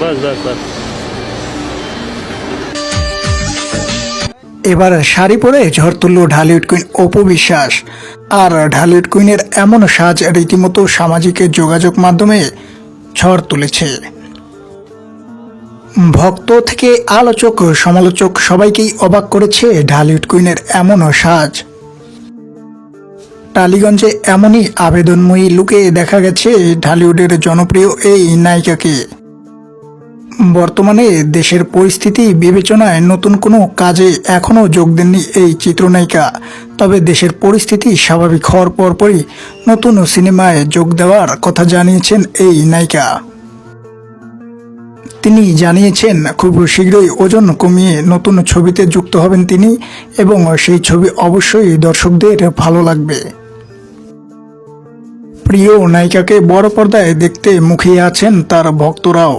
बस बस बस। এবার শাড়ি পরে ঝড় তুলল ঢালিউড কুইন অপু বিশ্বাস। আর ঢালিউড কুইনের এমন সাজ রীতিমতো সামাজিক যোগাযোগ মাধ্যমে ঝড় তুলেছে। ভক্ত থেকে আলোচক সমালোচক সবাইকেই অবাক করেছে ঢালিউড কুইনের এমন সাজ। টালিগঞ্জে এমনই আবেদনময়ী লুকে দেখা গেছে ঢালিউডের জনপ্রিয় এই নায়িকাকে। বর্তমানে দেশের পরিস্থিতি বিবেচনায় নতুন কোনো কাজে এখনও যোগ দেননি এই চিত্রনায়িকা। তবে দেশের পরিস্থিতি স্বাভাবিক হওয়ার পরপরই নতুন সিনেমায় যোগ দেওয়ার কথা জানিয়েছেন এই নায়িকা। তিনি জানিয়েছেন খুব শীঘ্রই ওজন কমিয়ে নতুন ছবিতে যুক্ত হবেন তিনি, এবং সেই ছবি অবশ্যই দর্শকদের ভালো লাগবে। প্রিয় নায়িকাকে বড় পর্দায় দেখতে মুখিয়ে আছেন তার ভক্তরাও।